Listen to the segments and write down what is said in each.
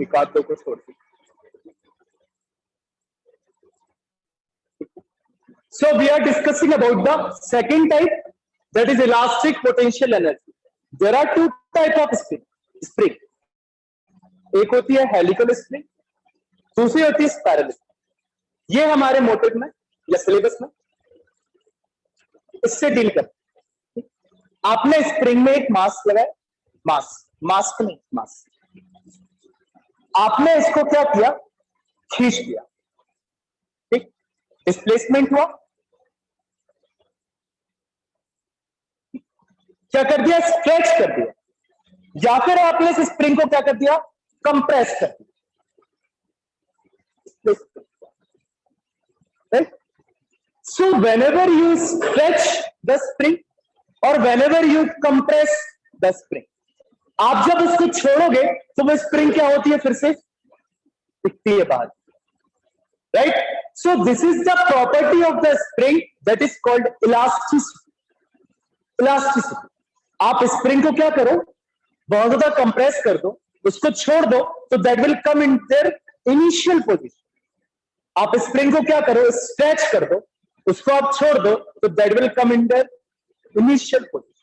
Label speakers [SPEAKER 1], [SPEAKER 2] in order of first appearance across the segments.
[SPEAKER 1] एक आध दो को छोड़ के। So we are discussing about the second type, that is elastic potential energy. There are two type of spring. एक होती है हेलिकल स्प्रिंग, दूसरी होती है स्पाइरल स्प्रिंग। ये हमारे मोटिव में या सिलेबस में इससे डील कर। आपने स्प्रिंग में एक मास्क लगाया, मास्क नहीं मास्क, आपने इसको क्या किया, खींच दिया, ठीक, डिस्प्लेसमेंट हुआ, क्या कर दिया, स्ट्रेच कर दिया, या फिर आपने इस स्प्रिंग को क्या कर दिया, कंप्रेस कर दिया, right? So whenever you stretch the spring or whenever you compress the spring, आप जब उसको छोड़ोगे तो वो स्प्रिंग क्या होती है, फिर से दिखती है बाहर, right? So this is the property of the spring that is called elasticity. Elasticity. आप स्प्रिंग को क्या करो, बहुत ज्यादा कंप्रेस कर दो, उसको छोड़ दो, तो that will come in their initial position. आप स्प्रिंग को क्या करो, स्ट्रेच कर दो, उसको आप छोड़ दो, तो that will come in their initial position.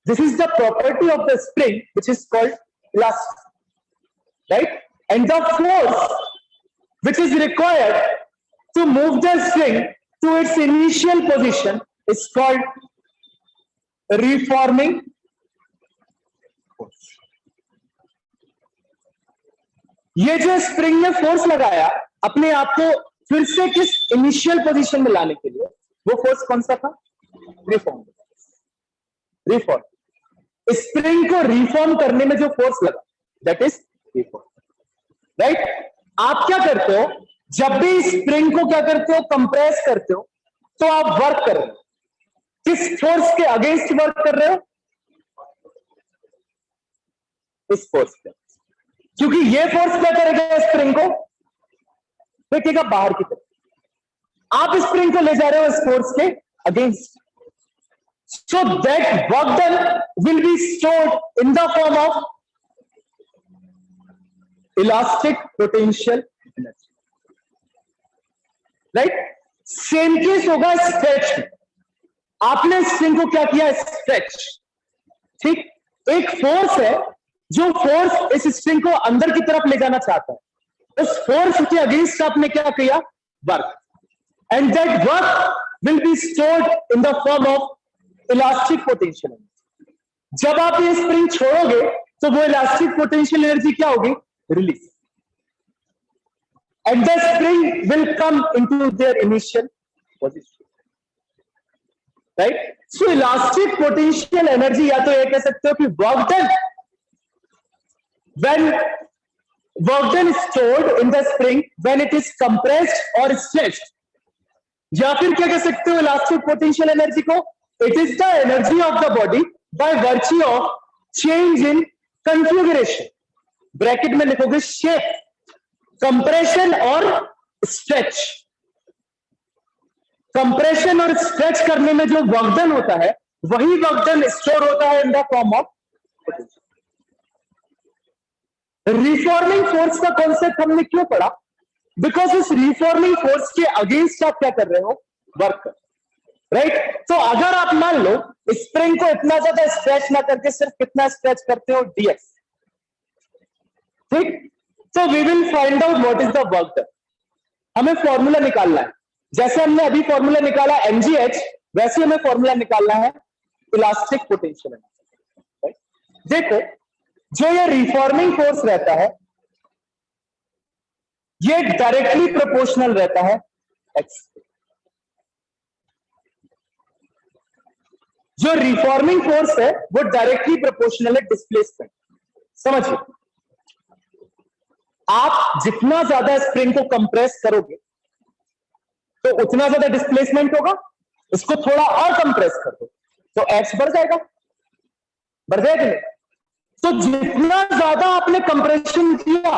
[SPEAKER 1] This is the property of the spring which is called elasticity, right? And the force which is required to move the spring to its initial position is called reforming force। ये जो spring ने force लगाया अपने आप को फिर से किस इनिशियल पोजीशन में लाने के लिए, वो फोर्स कौन सा था, रिफॉर्म। स्प्रिंग को रिफॉर्म करने में जो फोर्स लगा दैट इज रिफॉर्म, राइट? आप क्या करते हो, जब भी स्प्रिंग को क्या करते हो, कंप्रेस करते हो, तो आप वर्क कर रहे हो, किस फोर्स के अगेंस्ट वर्क कर रहे हो, इस फोर्स पे, क्योंकि ये फोर्स क्या करेगा, स्प्रिंग को फेंकेगा बाहर की तरफ। आप स्प्रिंग को ले जा रहे हो इस फोर्स के against, so that work done will be stored in the form of elastic potential energy, right? Same case होगा स्ट्रेच में। आपने स्प्रिंग को क्या किया, स्ट्रेच, ठीक? एक फोर्स है जो फोर्स इस स्प्रिंग को अंदर की तरफ ले जाना चाहता है, उस फोर्स के अगेंस्ट आपने क्या किया, work, and that work will be stored in the form of elastic potential energy. जब आप ये स्प्रिंग छोड़ोगे तो वो इलास्टिक पोटेंशियल एनर्जी क्या होगी, release, and the spring will come into their initial position, right? So elastic potential energy, या तो ये कह सकते हो कि work done when stored in the spring when it is compressed और स्ट्रेच्ड, या फिर क्या कह सकते हो इलास्टिक पोटेंशियल एनर्जी को, it is the energy of the body by virtue of change in configuration, bracket में लिखोगे शेप, कंप्रेशन और स्ट्रेच। कंप्रेशन और स्ट्रेच करने में जो वर्कडन होता है, वही वर्कडन स्टोर होता है in the form of potential. Reforming force का कॉन्सेप्ट हमने क्यों पढ़ा, बिकॉज इस रिफॉर्मिंग फोर्स के अगेंस्ट आप क्या कर रहे हो, वर्क कर, राइट? तो अगर आप मान लो स्प्रिंग को इतना ज्यादा स्ट्रेच ना करके सिर्फ कितना स्ट्रेच करते हो, डीएक्स, ठीक? तो we will find out what is the work done. हमें फॉर्मूला निकालना है, जैसे हमने अभी फॉर्मूला निकाला mgh, वैसे हमें फॉर्मूला निकालना है इलास्टिक पोटेंशियल एनर्जी। देखो, जो ये रिफॉर्मिंग फोर्स रहता है ये डायरेक्टली प्रोपोर्शनल रहता है x। जो रिफॉर्मिंग फोर्स है वो डायरेक्टली प्रोपोर्शनल है डिस्प्लेसमेंट। समझिए, आप जितना ज्यादा स्प्रिंग को कंप्रेस करोगे तो उतना ज्यादा डिस्प्लेसमेंट होगा, इसको थोड़ा और कंप्रेस कर दो तो एक्स बढ़ जाएगा, बढ़ जाएगा नहीं? तो जितना ज्यादा आपने कंप्रेशन किया,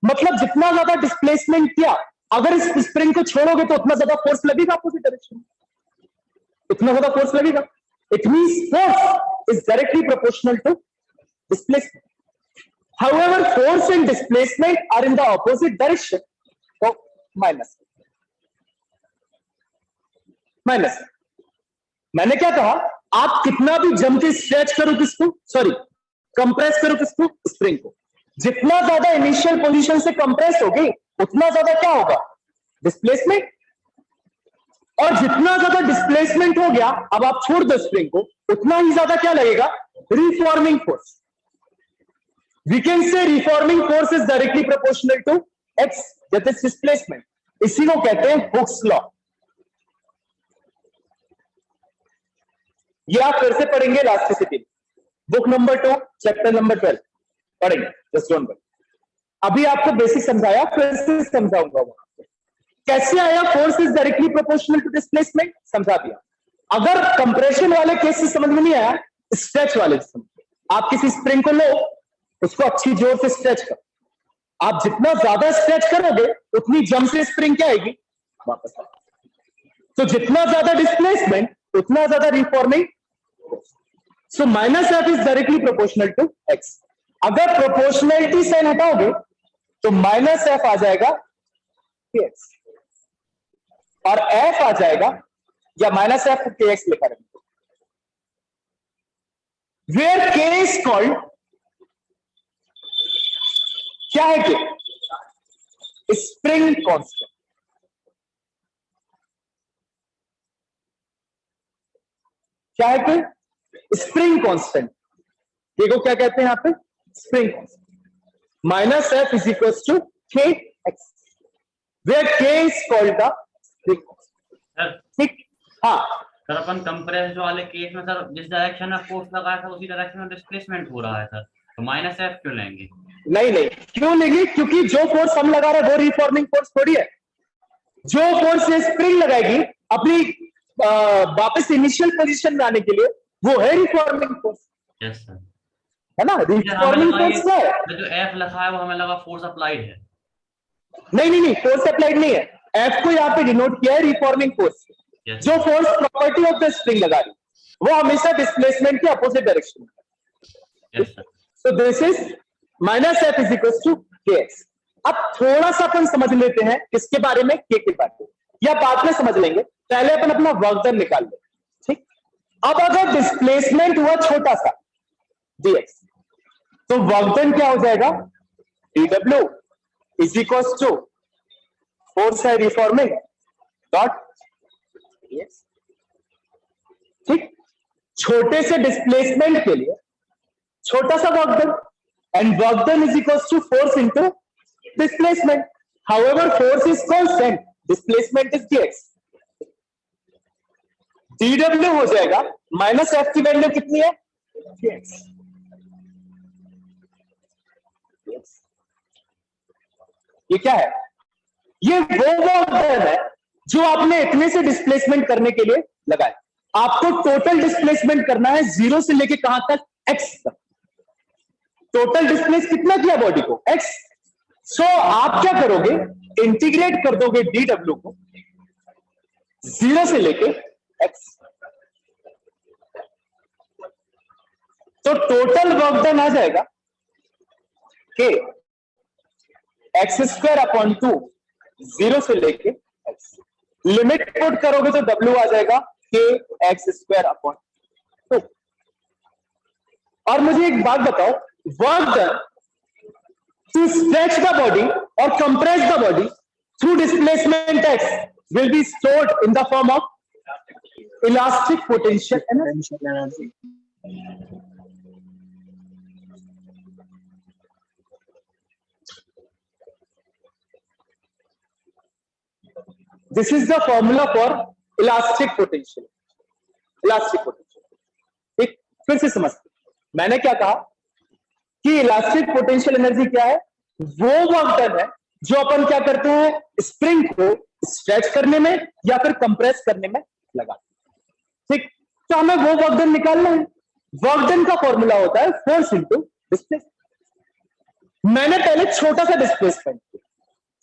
[SPEAKER 1] मतलब जितना ज्यादा डिस्प्लेसमेंट किया, अगर इस स्प्रिंग को छोड़ोगे तो उतना ज्यादा फोर्स लगेगा अपोजिट डायरेक्शन में, इतना ज्यादा फोर्स लगेगा। It means force is directly proportional to displacement. However, force and displacement are in the opposite direction. So minus minus. मैंने क्या कहा, आप कितना भी जम के स्ट्रेच करो किसको, सॉरी कंप्रेस करो किसको, स्प्रिंग को, जितना ज्यादा इनिशियल पोजीशन से कंप्रेस होगी उतना ज्यादा क्या होगा, डिस्प्लेसमेंट। और जितना ज्यादा डिस्प्लेसमेंट हो गया, अब आप छोड़ दो स्प्रिंग को, उतना ही ज्यादा क्या लगेगा, reforming force. We can say reforming force is directly proportional to X, that is displacement. इसी को कहते हैं हुक्स लॉ। ये आप फिर से पढ़ेंगे elasticity, book number 2 chapter number 12 पढ़ेंगे, जस्ट डोंट वरी। अभी आपको बेसिक समझाया, फिर से समझाऊंगा वहां पे कैसे आया force is directly proportional to displacement, समझा दिया। अगर कंप्रेशन वाले केस से समझ में नहीं आया, स्ट्रेच वाले से समझ। आप किसी स्प्रिंग को लो, उसको अच्छी जोर से स्ट्रेच करो, आप जितना ज्यादा स्ट्रेच करोगे उतनी जम से स्प्रिंग क्या आएगी, वापस आएगी। तो जितना ज्यादा डिस्प्लेसमेंट उतना ज्यादा reforming. So minus F is directly proportional to X. अगर प्रोपोर्शनलिटी साइन हटाओगे तो माइनस एफ आ जाएगा एक्स और एफ आ जाएगा, या माइनस एफ के एक्स लिखा रहेगा, वेयर के इज कॉल्ड, क्या है के, स्प्रिंग कांस्टेंट। क्या है कि स्प्रिंग कांस्टेंट, देखो क्या कहते हैं यहां पे, spring constant. Minus F is equal to K X, where K is called the spring constant. ठीक, हाँ
[SPEAKER 2] सर अपन कंप्रेस वाले केस में सर जिस डायरेक्शन में फोर्स लगाया था उसी डायरेक्शन में डिस्प्लेसमेंट हो रहा है सर, तो माइनस एफ क्यों लेंगे?
[SPEAKER 1] नहीं नहीं, क्यों लेंगे, क्योंकि जो फोर्स हम लगा रहे हैं वो रिफॉर्मिंग फोर्स थोड़ी है। जो फोर्स ये स्प्रिंग लगाएगी अपनी वापस इनिशियल पोजीशन में आने के लिए, वो है रिफॉर्मिंग फोर्स।
[SPEAKER 2] यस सर,
[SPEAKER 1] है ना, रिफॉर्मिंग फोर्स क्या है,
[SPEAKER 2] जो एफ लिखा है वो हमें लगा फोर्स अप्लाइड है।
[SPEAKER 1] नहीं नहीं नहीं, फोर्स अप्लाइड नहीं है, एफ को यहाँ पे डिनोट किया है रिफॉर्मिंग फोर्स। जो force property of the spring लगा रही वो हमेशा डिस्प्लेसमेंट के अपोजिट डायरेक्शन में। So this is minus F is equal to K X. अब थोड़ा सा अपन समझ लेते हैं किसके बारे में, के बारे में, या बाद में समझ लेंगे, पहले अपन अपना वर्क डन निकाल लें। ठीक, अब अगर डिस्प्लेसमेंट हुआ छोटा सा dx, तो वर्क डन क्या हो जाएगा, dw is equal to force है रिफॉर्मिंग डॉट dx। ठीक, छोटे से डिस्प्लेसमेंट के लिए छोटा सा work done, and work done is equal to force into displacement. However force is constant, displacement is dx। dw हो जाएगा, माइनस एफ की वैल्यू कितनी है, dx। ये क्या है, ये वो वर्क डन है जो आपने इतने से डिस्प्लेसमेंट करने के लिए लगाया। आपको टोटल डिस्प्लेसमेंट करना है जीरो से लेके कहां तक, x तक। टोटल डिस्प्लेस कितना किया बॉडी को, x। सो आप क्या करोगे, इंटीग्रेट कर दोगे dw को जीरो से लेके x, तो टोटल वर्क डन आ जाएगा के एक्स स्क्वायर अपॉन 2 जीरो से लेके x। लिमिट पुट करोगे तो w आ जाएगा के एक्स स्क्वायर अपॉन 2। और मुझे एक बात बताओ, work done to stretch the body और compress the body through displacement x will be stored in the form of elastic potential energy. This is the formula for elastic potential. Elastic potential. ठीक, फिर से समझते, मैंने क्या कहा कि elastic potential energy क्या है, वो वर्क डन है जो अपन क्या करते हैं, स्प्रिंग को स्ट्रेच करने में या फिर कंप्रेस करने में लगाते। ठीक, तो हमें वो वर्क डन निकालना है। वर्क डन का फॉर्मूला होता है फोर्स इंटू डिस्प्लेसमेंट। मैंने पहले छोटा सा डिस्प्लेसमेंट,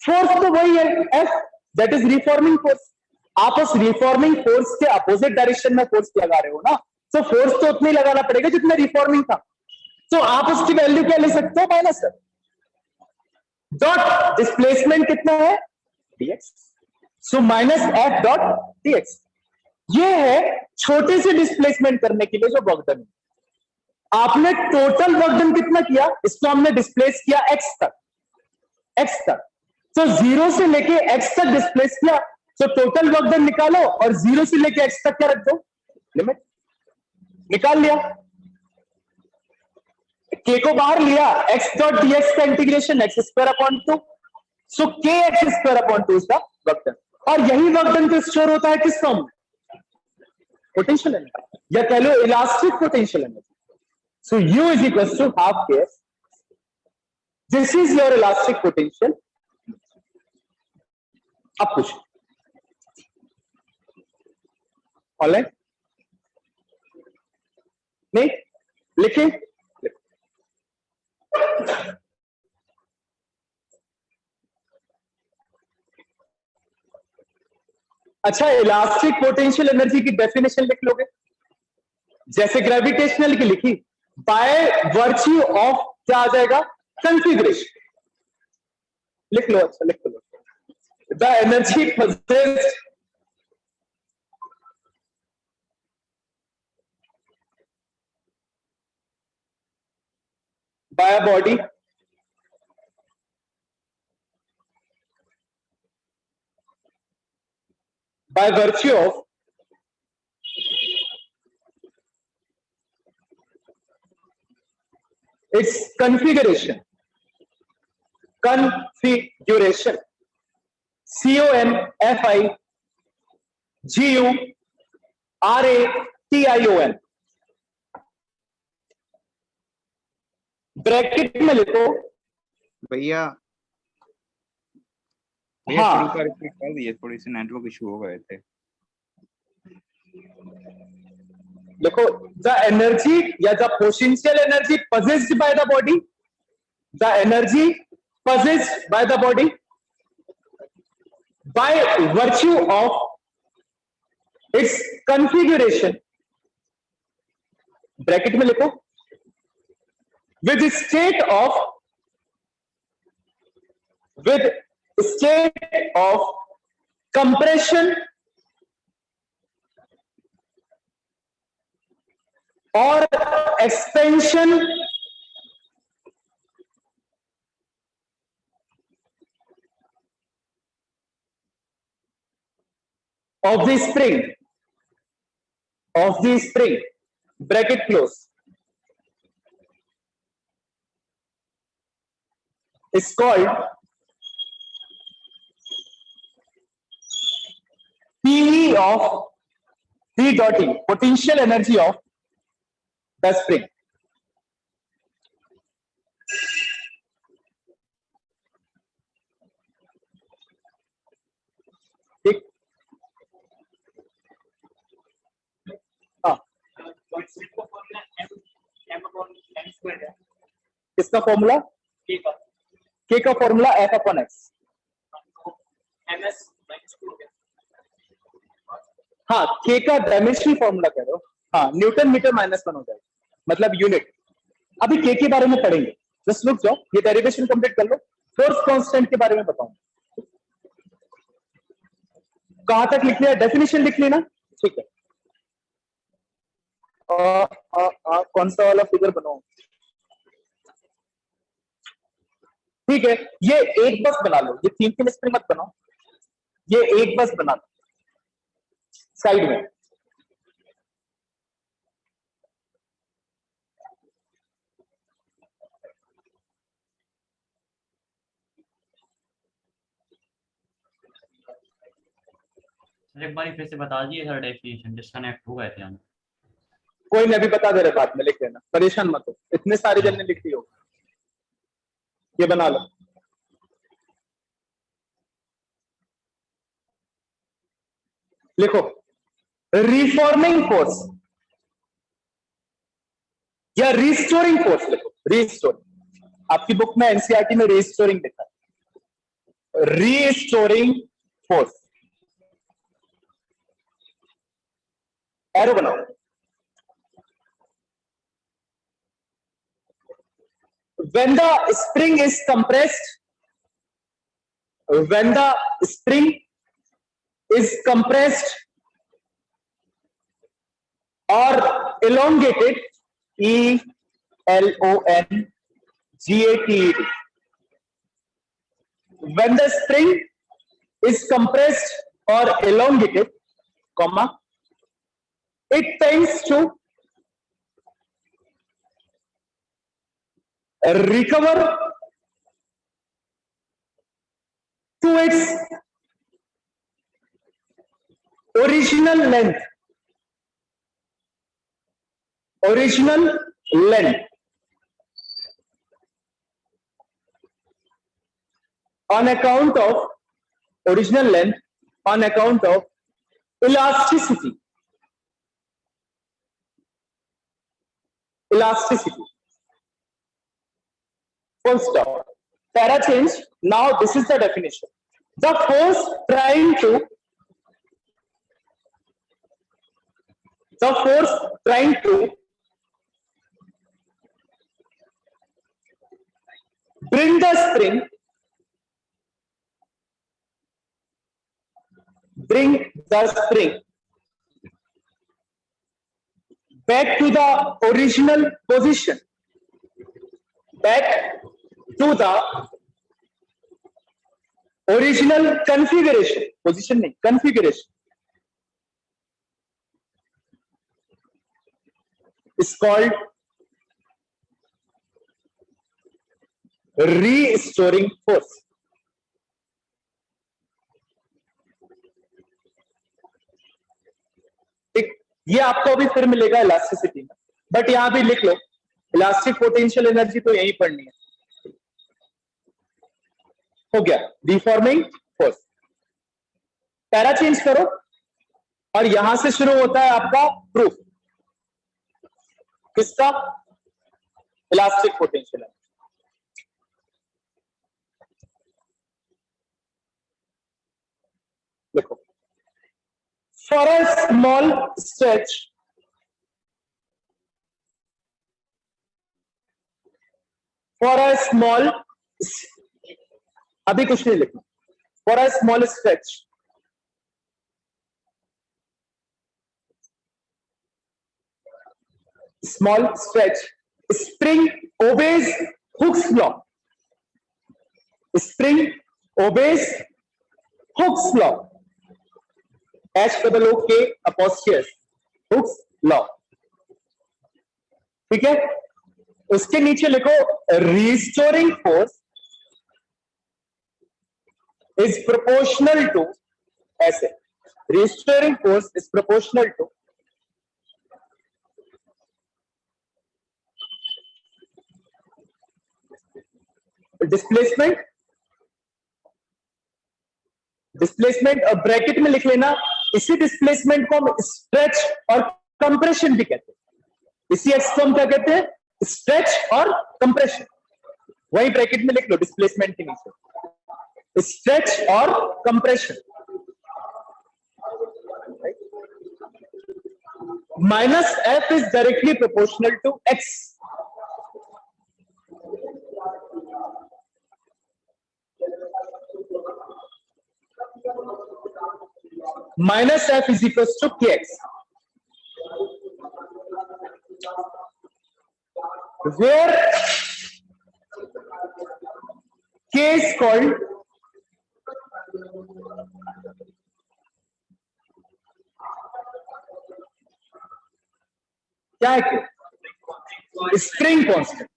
[SPEAKER 1] फोर्स तो वही है F, that is reforming force. आप उस रिफॉर्मिंग फोर्स के अपोजिट डायरेक्शन में फोर्स लगा रहे हो ना, तो फोर्स तो उतना ही लगाना पड़ेगा जितना रिफॉर्मिंग था। तो आप उसकी वैल्यू क्या ले सकते हो, माइनस है। डॉट डिस्प्लेसमेंट कितना है, dx, सो माइनस एफ डॉट dx। ये है छोटे से डिस्प्लेसमेंट करने के लिए जो वर्क डन। आपने टोटल वर्क डन कितना किया, इसको हमने डिस्प्लेस किया x तक, x तक, तो 0 से लेके x तक डिस्प्लेस किया, तो टोटल वर्क डन निकालो और 0 से लेके x तक क्या रख दो, लिमिट, निकाल लिया। k को बाहर लिया, x डॉट dx का इंटीग्रेशन x स्क्वायर अपॉन 2, सो k x स्क्वायर अपॉन 2 इसका वर्क डन। और यही वर्क डन तो स्टोर होता है किस फॉर्म में, पोटेंशियल एनर्जी, या कह लो elastic potential energy. So u is equal to half k, this is your elastic potential. अब पूछ ऑनलाइन नहीं लिखे, अच्छा इलास्टिक पोटेंशियल एनर्जी की डेफिनेशन लिख लोगे, जैसे ग्रेविटेशनल की लिखी, बाय वर्च्यू ऑफ क्या आ जाएगा, कंफिगरेशन। लिख लो, अच्छा लिख लो, the energy possessed by a body by virtue of its configuration, CONFIGUration, bracket में लिखो
[SPEAKER 3] भैया
[SPEAKER 1] हाँ
[SPEAKER 3] शुरू कर दिए, थोड़ी सी नेटवर्क इशू हो गए थे।
[SPEAKER 1] देखो, द एनर्जी या the potential energy possessed by the body, the energy possessed by the body by virtue of its configuration, bracket में लिखो, with state of compression or expansion of the spring, bracket close, is called PE of P dot E, potential energy of the spring. ठीक, हाँ, किसका formula, के का formula F upon x, हाँ के का डायमेंशनल फॉर्मूला कह रहे हो, हाँ न्यूटन मीटर माइनस 1 हो जाएगा, मतलब यूनिट। अभी के बारे में पढ़ेंगे, जस्ट रुक जाओ, ये डेरिवेशन कंप्लीट कर लो, फोर्स कांस्टेंट के बारे में बताऊंगा। कहां तक लिख लिया, डेफिनेशन लिख ली ना, ठीक है। कौन सा वाला फिगर बनाओ, ठीक है, ये एक बस बना लो, ये 3 स्प्रिंग मत बनाओ, ये एक बस बना लो साइड में।
[SPEAKER 2] एक बार फिर से बता दिए सर, डेफिनेशन डिस्कनेक्ट हो गए थे हम।
[SPEAKER 1] कोई नहीं, अभी बता दे रहे, बाद में लिख लेना, परेशान मत हो, इतने सारे जन ने लिख ली हो, ये बना लो। लिखो, रिफॉर्मिंग फोर्स या रिस्टोरिंग फोर्स, लिखो रिस्टोरिंग, आपकी बुक में एनसीईआरटी में रिस्टोरिंग लिखा है, रिस्टोरिंग फोर्स, एरो बनाओ। when the spring is compressed, when the spring is compressed or elongated, elongated, when the spring is compressed or elongated, comma, it tends to recover to its original length. Original length on account of original length on account of elasticity. Elasticity. Full stop. Para change. Now this is the definition. The force trying to bring the spring back to the original position, back to the original configuration, position nahi, configuration, is called restoring force. ये आपको अभी फिर मिलेगा elasticity में, but यहां भी लिख लो elastic potential energy तो यही पढ़नी है. हो गया डिफॉर्मिंग फोर्स. पैरा चेंज करो और यहां से शुरू होता है आपका प्रूफ. किसका? Elastic potential energy. देखो, for a small stretch, अभी कुछ नहीं लिखना. For a small stretch, spring obeys Hooke's law. Spring obeys Hooke's law. HOOK apostrophe Hooke's law. ठीक है, उसके नीचे लिखो restoring force is proportional to, ऐसे restoring force is proportional to displacement. और ब्रैकेट में लिख लेना, इसी डिस्प्लेसमेंट को हम स्ट्रेच और कंप्रेशन भी कहते हैं. इसी एक्स को हम क्या कहते हैं? स्ट्रेच और कंप्रेशन. वही ब्रैकेट में लिख लो डिस्प्लेसमेंट के नीचे, स्ट्रेच और compression. Minus F is directly proportional to X. Minus f is equals to kx, where k is called क्या है? Spring constant.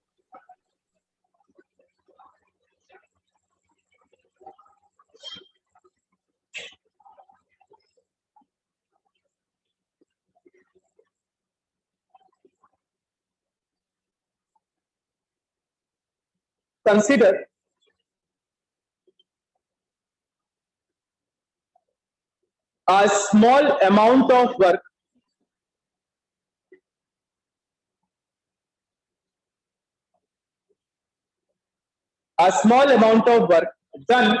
[SPEAKER 1] Consider a small amount of work done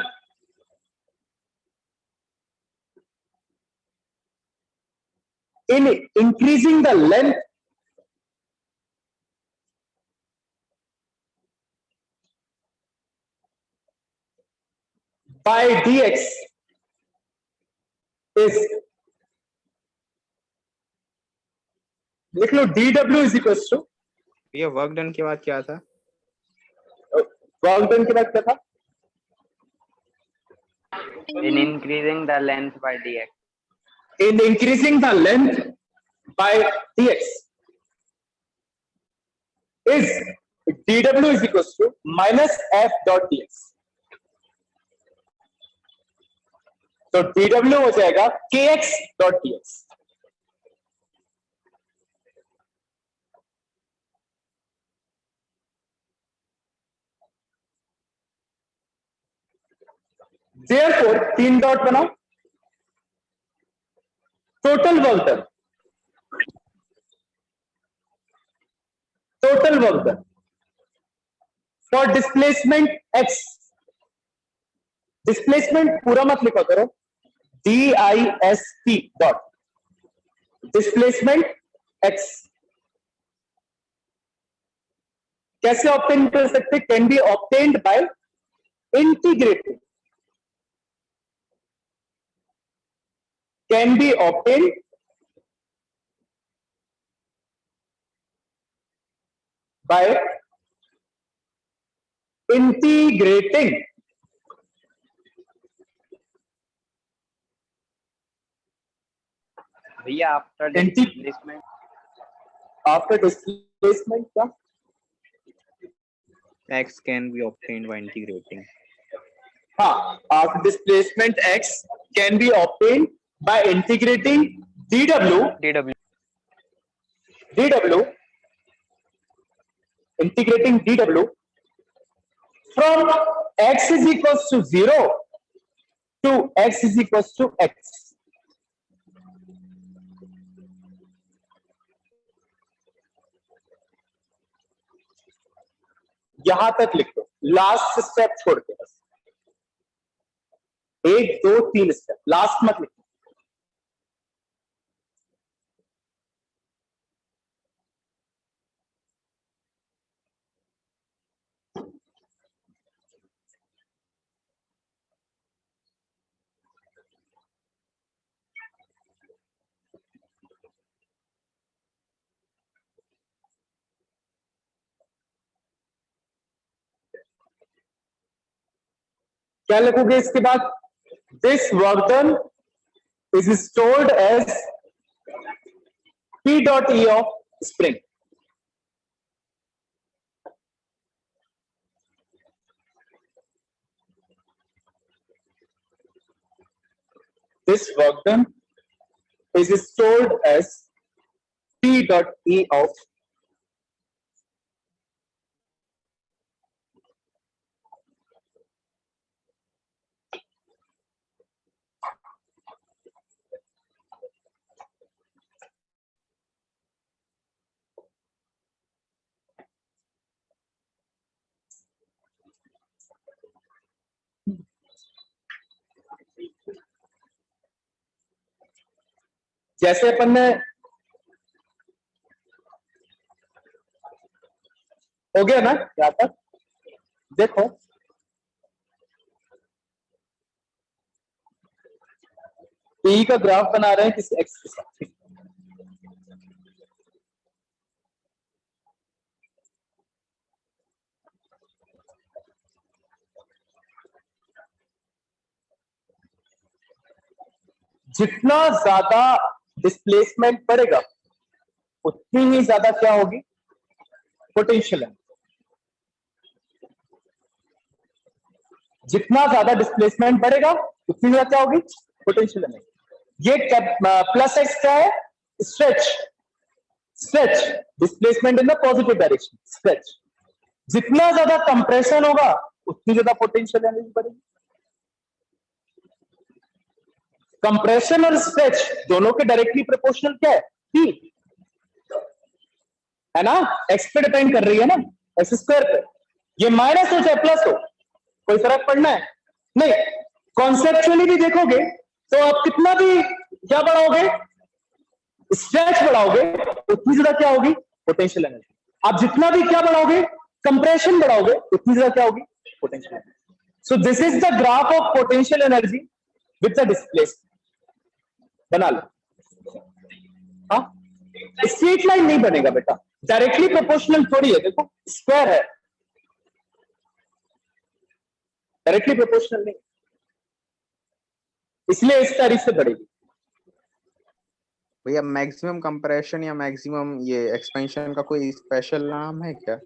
[SPEAKER 1] in increasing the length by dx is, लिख लो dw is equals to,
[SPEAKER 3] भैया work done के बाद क्या था?
[SPEAKER 1] Work done के बाद क्या था?
[SPEAKER 4] In increasing the length by dx.
[SPEAKER 1] In increasing the length by dx is dw is equals to minus f dot dx. तो dw हो जाएगा kx dot dx. Therefore, 3 dot बनाओ. Total work done, total work done for displacement x. Displacement पूरा मत लिखा करो, DISP dot displacement x. कैसे obtain कर सकते? Can be obtained by integrating, can be obtained by integrating
[SPEAKER 4] भैया after
[SPEAKER 1] Anti-
[SPEAKER 4] displacement.
[SPEAKER 1] after displacement का
[SPEAKER 3] X can be obtained by integrating.
[SPEAKER 1] हाँ, after displacement x can be obtained by integrating dw integrating dw from x is equals to 0 to x is equals to x. यहां तक लिख दो, last step छोड़ के बस 1 2 3 step, last मत लिखो. क्या लिखोगे इसके बाद? This work done is stored as P dot E of spring. This work done is stored as P dot E of जैसे अपन ने हो गया ना यहां तक. देखो P का ग्राफ बना रहे हैं किसी x के साथ. जितना ज्यादा डिस्प्लेसमेंट बढ़ेगा उतनी ही ज्यादा क्या होगी? Potential energy. जितना ज्यादा डिस्प्लेसमेंट बढ़ेगा उतनी ज्यादा क्या होगी? Potential energy. ये प्लस एक्स क्या है? Stretch. Stretch displacement in the positive direction. Stretch. जितना ज्यादा कंप्रेशन होगा उतनी ज्यादा पोटेंशियल एनर्जी बढ़ेगी. कंप्रेशन और स्ट्रेच दोनों के डायरेक्टली प्रोपोर्शनल क्या है? P है ना. x पे डिपेंड कर रही है ना, एक्स स्क्वायर पे. ये माइनस हो चाहे प्लस हो कोई फर्क पड़ना है नहीं. कॉन्सेप्चुअली भी देखोगे तो आप कितना भी क्या बढ़ाओगे? स्ट्रेच बढ़ाओगे उतनी ज्यादा क्या होगी? Potential energy. आप जितना भी क्या बढ़ाओगे? कंप्रेशन बढ़ाओगे उतनी ज्यादा क्या होगी? Potential energy. So this is the graph of potential energy with the displacement. बना लो। हाँ, स्ट्रेट लाइन नहीं बनेगा बेटा, डायरेक्टली प्रोपोर्शनल थोड़ी है, देखो स्क्वायर है, डायरेक्टली प्रोपोर्शनल नहीं, इसलिए इस तारीख से बढ़ेगी।
[SPEAKER 3] भैया मैक्सिमम कंप्रेशन या मैक्सिमम ये एक्सपेंशन का कोई स्पेशल नाम है क्या?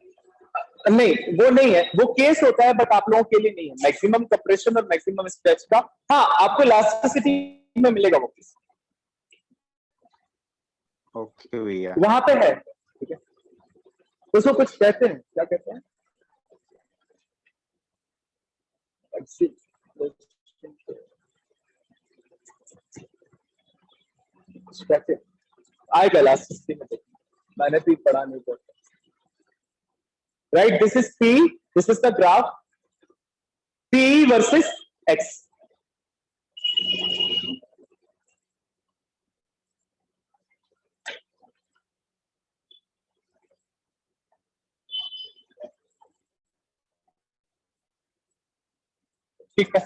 [SPEAKER 1] नहीं, वो नहीं है, वो केस होता है, बट आप लोगों के लिए नहीं है मैक्सिमम कंप्रेशन और मैक्सिमम स्ट्रेच का। हाँ, आपको इलास्टिसिटी में मिलेगा वो केस,
[SPEAKER 3] ओके भैया,
[SPEAKER 1] वहां पे है, ठीक है। उसको कुछ कहते हैं, क्या कहते हैं? कहते हैं आएगा इलास्टिसिटी में, मैंने भी पढ़ा नहीं था। Right, this is P, this is the graph P versus X। ठीक है,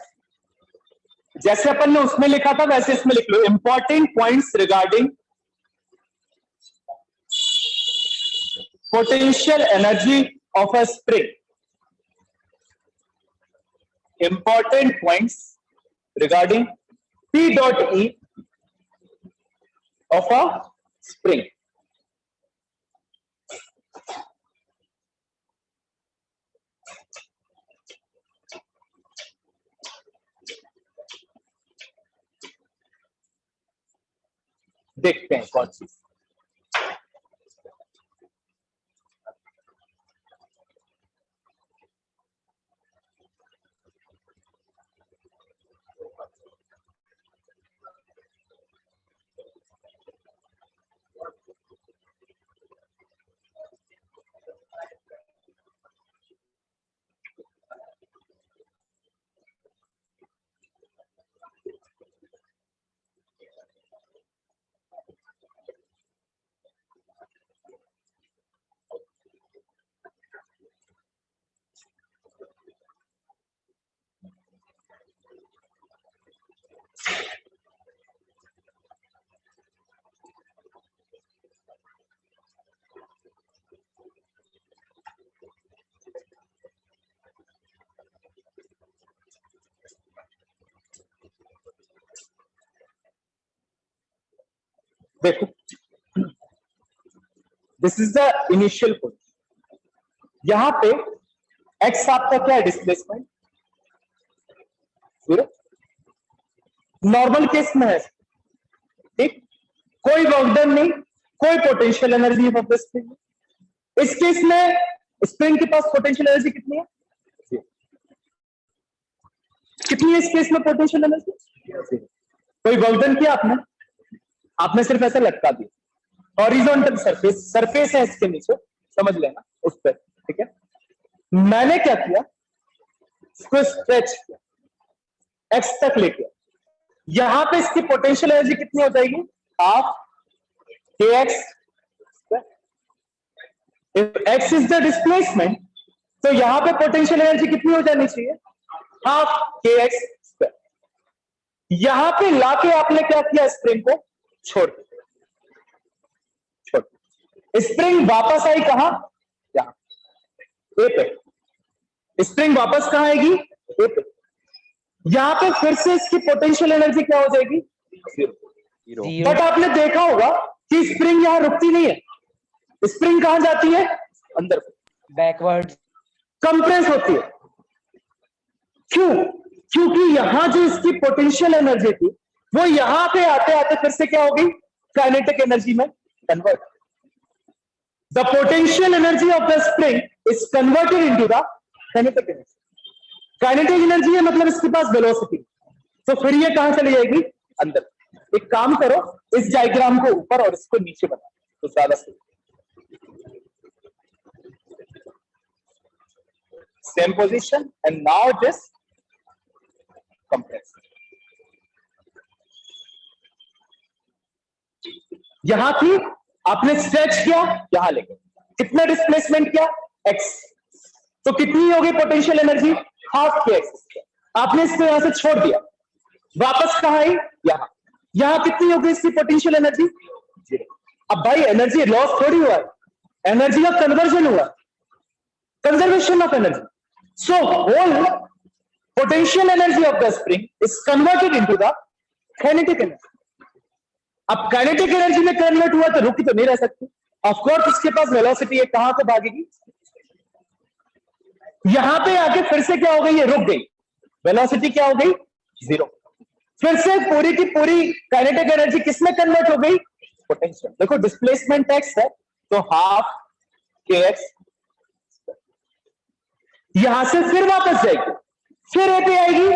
[SPEAKER 1] जैसे अपन ने उसमें लिखा था वैसे इसमें लिख लो, important points regarding potential energy of a spring. Important points regarding P dot E of a spring. देखते हैं कौन सी। देखो, this is the initial point. यहां पे एक्स आपका क्या है? डिस्प्लेसमेंट 0, नॉर्मल केस में है, ठीक, कोई वर्क डन नहीं, कोई potential energy of the spring. इस केस में स्प्रिंग के पास पोटेंशियल एनर्जी कितनी है? 0। कितनी है इस केस में पोटेंशियल एनर्जी? 0। कोई वर्क डन किया आपने? आपने सिर्फ ऐसे लटका दिया, हॉरिजॉन्टल सरफेस, सरफेस है इसके नीचे, समझ लेना उस पर, ठीक है। मैंने क्या किया? इसको स्ट्रेच किया, एक्स तक लेके, यहां पे इसकी पोटेंशियल एनर्जी कितनी हो जाएगी? Half kx। If x is the displacement, तो यहां पे पोटेंशियल एनर्जी कितनी हो जानी चाहिए? Half kx square. यहां पे लाके आपने क्या किया? स्प्रिंग को छोड़ दिया, स्प्रिंग वापस आई कहां? यहां ए पे। स्प्रिंग वापस कहां आएगी? ए पे। यहां पे फिर से इसकी पोटेंशियल एनर्जी क्या हो जाएगी? 0। बट आपने देखा होगा कि स्प्रिंग यहां रुकती नहीं है, स्प्रिंग कहां जाती है? अंदर,
[SPEAKER 5] बैकवर्ड,
[SPEAKER 1] कंप्रेस होती है। क्यों? क्योंकि यहां जो इसकी पोटेंशियल एनर्जी थी वो यहां पे आते आते फिर से क्या होगी? काइनेटिक एनर्जी में convert. The potential energy of the spring is converted into the kinetic energy. Kinetic energy है मतलब इसके पास वेलोसिटी, तो फिर ये कहां चली जाएगी? अंदर। एक काम करो, इस डायग्राम को ऊपर और इसको नीचे बना तो ज्यादा सही। Same position and now just compress. यहां थी, आपने स्ट्रेच किया, यहां लेके कितना डिस्प्लेसमेंट किया? x। तो कितनी होगी potential energy? Half kx square. आपने इसको यहां से छोड़ दिया, वापस कहां आई, यहां। यहां कितनी हो गई इसकी पोटेंशियल एनर्जी, 0। अब भाई एनर्जी लॉस थोड़ी हुआ है, एनर्जी का कन्वर्जन हुआ, conservation of energy. So whole potential energy of the spring is converted into the kinetic energy. अब काइनेटिक एनर्जी में कन्वर्ट हुआ तो रुक तो नहीं रह सकती, ऑफ कोर्स उसके पास वेलोसिटी है, कहां को भागेगी, यहां पे आके फिर से क्या हो गई, ये रुक गई, वेलोसिटी क्या हो गई, 0। फिर से पूरी की पूरी काइनेटिक एनर्जी किसमें कन्वर्ट हो गई, पोटेंशियल। देखो डिस्प्लेसमेंट एक्स है तो हाफ के एक्स, यहां से फिर वापस जाएगी, फिर ए पे आएगी,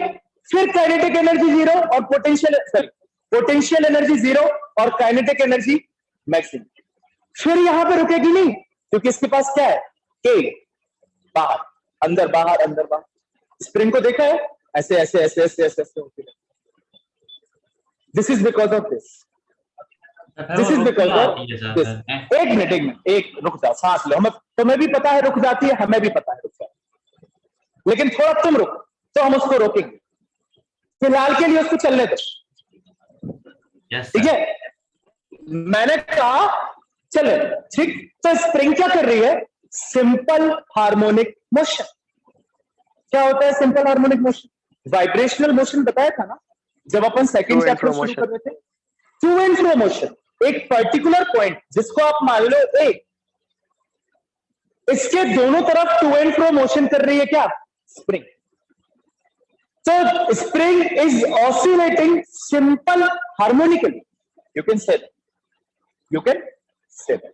[SPEAKER 1] फिर काइनेटिक एनर्जी 0 और पोटेंशियल एनर्जी 0 और काइनेटिक एनर्जी मैक्सिमम। फिर यहां पे रुकेगी नहीं, क्योंकि इसके पास क्या है, के, बाहर अंदर बाहर अंदर बाहर। स्प्रिंग को देखा है, ऐसे ऐसे ऐसे ऐसे ऐसे ऐसे होती है। This is because of this, this is because of this. एक मिनट एक रुक जाओ, सांस लो, हमें तुम्हें भी पता है रुक जाती है, हमें भी पता है रुक जाती है, लेकिन थोड़ा तुम रुको तो हम उसको रोकेंगे, फिलहाल के लिए उसको चलने दो, ठीक है। मैंने कहा चले, ठीक। तो स्प्रिंग क्या कर रही है, सिंपल हार्मोनिक मोशन। क्या होता है simple harmonic motion, vibrational motion बताया था ना जब अपन सेकंड चैप्टर शुरू कर रहे थे, टू एंड फ्रो मोशन। एक पर्टिकुलर पॉइंट जिसको आप मान लो ए, इसके दोनों तरफ टू एंड फ्रो मोशन कर रही है क्या, spring. So spring is oscillating simple harmonically. You can say that. You can say that.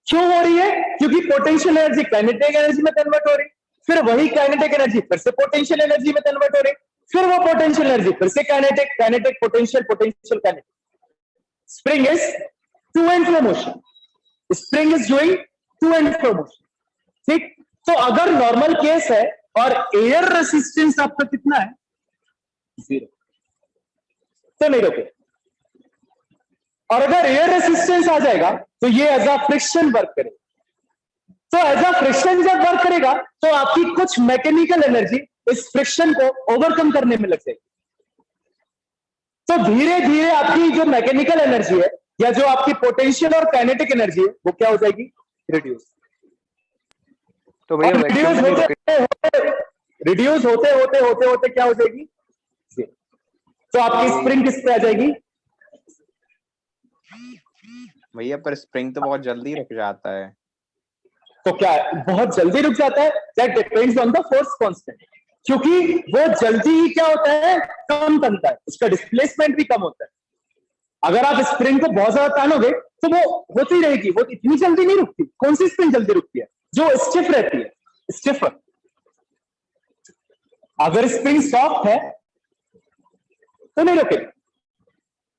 [SPEAKER 1] क्यों हो रही है, क्योंकि पोटेंशियल एनर्जी काइनेटिक एनर्जी में कन्वर्ट हो रही, फिर वही काइनेटिक एनर्जी फिर से पोटेंशियल एनर्जी में कन्वर्ट हो रही, फिर वो पोटेंशियल एनर्जी फिर से kinetic, kinetic potential, potential kinetic. Spring is to and fro motion, spring is doing to and fro motion, ठीक। तो अगर नॉर्मल केस है और एयर रेसिस्टेंस आपका कितना है, 0, तो नहीं रोके। और अगर एयर रेसिस्टेंस आ जाएगा तो ये एज अ फ्रिक्शन वर्क करेगा। तो एज अ फ्रिक्शन जब वर्क करेगा तो आपकी कुछ मैकेनिकल एनर्जी इस फ्रिक्शन को ओवरकम करने में लग जाएगी। तो धीरे धीरे आपकी जो मैकेनिकल एनर्जी है या जो आपकी पोटेंशियल और काइनेटिक एनर्जी है वो क्या हो जाएगी, रिड्यूस।
[SPEAKER 3] तो भैया
[SPEAKER 1] रिड्यूस होते होते होते होते क्या हो जाएगी, तो आपकी स्प्रिंग किस पे आ जाएगी,
[SPEAKER 3] भैया पर स्प्रिंग तो बहुत जल्दी रुक जाता है।
[SPEAKER 1] तो क्या बहुत जल्दी रुक जाता है, that depends on the force constant, क्योंकि वो जल्दी ही क्या होता है, कम बनता है, उसका डिस्प्लेसमेंट भी कम होता है। अगर आप स्प्रिंग को बहुत ज्यादा तानोगे तो वो होती रहेगी, वो इतनी जल्दी नहीं रुकती। कौन सी स्प्रिंग जल्दी रुकती है, जो स्टिफ रहती है, स्टिफर। अगर स्प्रिंग सॉफ्ट है तो नहीं रुकेगी।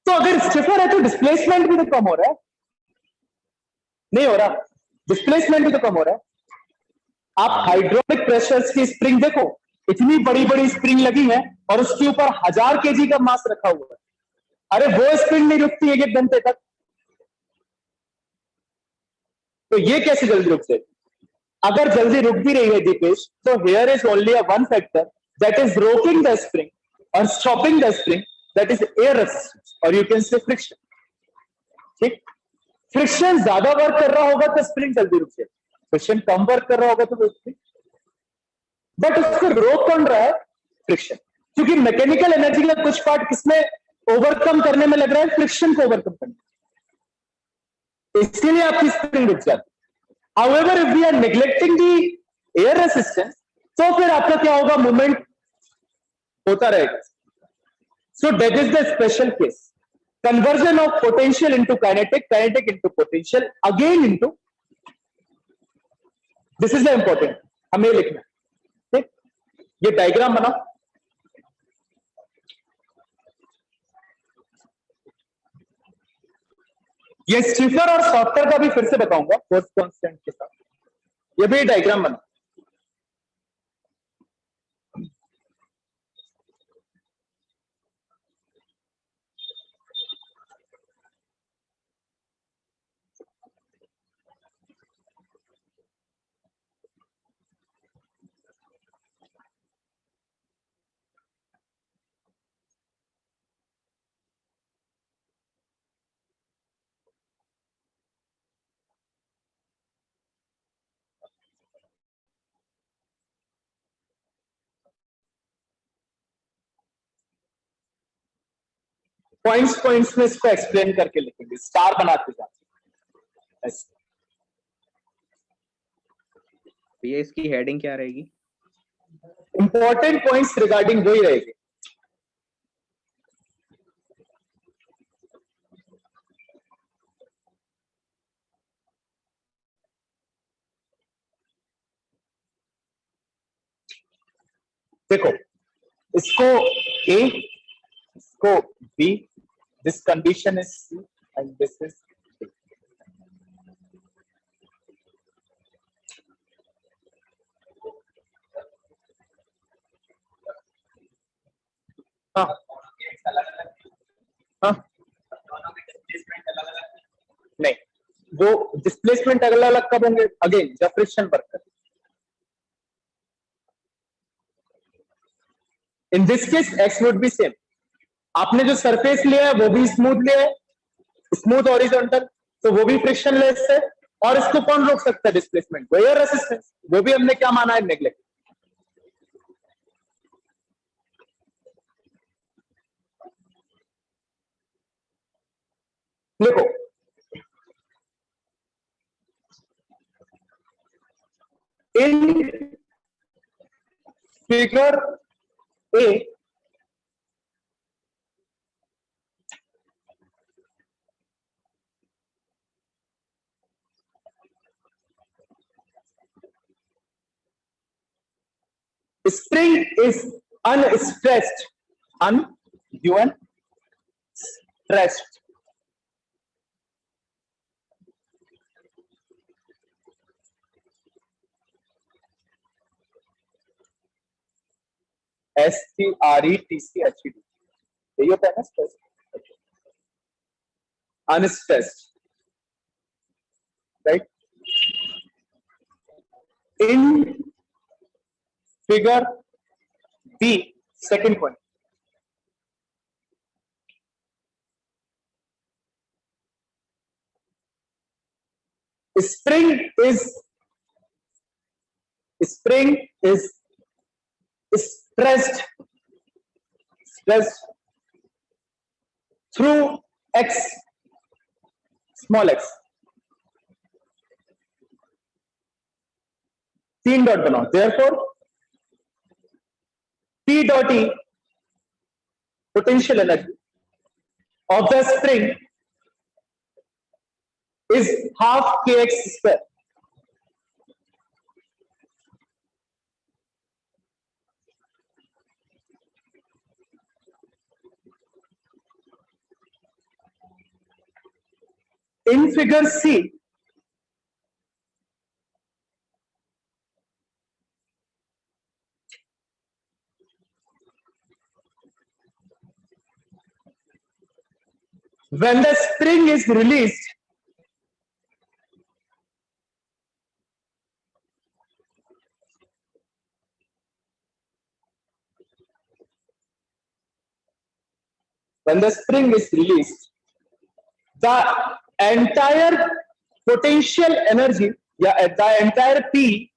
[SPEAKER 1] तो अगर स्टिफर है तो डिस्प्लेसमेंट भी तो कम हो रहा है, नहीं हो रहा, डिस्प्लेसमेंट भी तो कम हो रहा है। आप हाइड्रोलिक प्रेशर्स की स्प्रिंग देखो, इतनी बड़ी बड़ी स्प्रिंग लगी है और उसके ऊपर 1000 केजी का मास रखा हुआ है, अरे वो स्प्रिंग नहीं रुकती है 1 घंटे तक, तो ये कैसे जल्दी रुक जाएगी। अगर जल्दी रुक भी रही है दीपेश, तो here is only one factor that is rocking the spring और stopping the spring, that is air resistance और यू कैन से फ्रिक्शन, ठीक। फ्रिक्शन ज्यादा वर्क कर रहा होगा तो स्प्रिंग जल्दी रुक जाएगी, फ्रिक्शन कम वर्क कर रहा होगा तो रुकती, बट उसको रोक कौन रहा है, फ्रिक्शन। क्योंकि मैकेनिकल एनर्जी का कुछ पार्ट किसमें ओवरकम करने में लग रहा है, फ्रिक्शन को ओवरकम करने, इसीलिए आपकी स्प्रिंग रुक जाती है। However, if we are neglecting the air resistance, तो फिर आपका क्या होगा, मूवमेंट होता रहेगा। So that is the special case, conversion of potential into kinetic, kinetic into potential, again into, this is the important, हमें लिखना, ठीक। ये डायग्राम बनाओ, ये स्टिफर और सॉफ्टर का भी फिर से बताऊंगा फोर्स कांस्टेंट के साथ, ये भी डायग्राम बना। पॉइंट्स में इसको एक्सप्लेन करके लिखेंगे, स्टार बनाते जाते ऐसे।
[SPEAKER 3] ये इसकी हेडिंग क्या रहेगी?
[SPEAKER 1] इंपॉर्टेंट पॉइंट्स रिगार्डिंग वही रहेगी। देखो, इसको ए, इसको B, this condition is C and this is D. हाँ हाँ, नहीं, वो डिस्प्लेसमेंट अलग अलग कब होंगे? अगेन जब फ्रिक्शन वर्क करे। In this case x would be same. आपने जो सरफेस लिया है वो भी स्मूथ लिया है, स्मूथ हॉरिजॉन्टल, तो वो भी फ्रिक्शन लेस है। और इसको कौन रोक सकता है डिस्प्लेसमेंट? वेयर रेसिस्टेंस, वो भी हमने क्या माना है? नेग्लेक्ट। देखो, in figure A spring is unstressed, stressed. STRETCHED, यही होता है ना stress? Unstressed, right? In figure B, second point, spring is stressed through x, small x। तीन डॉट बनाओ, therefore P dot E, potential energy of the spring is half kx square। In figure C, when the spring is released, the entire potential energy, the entire P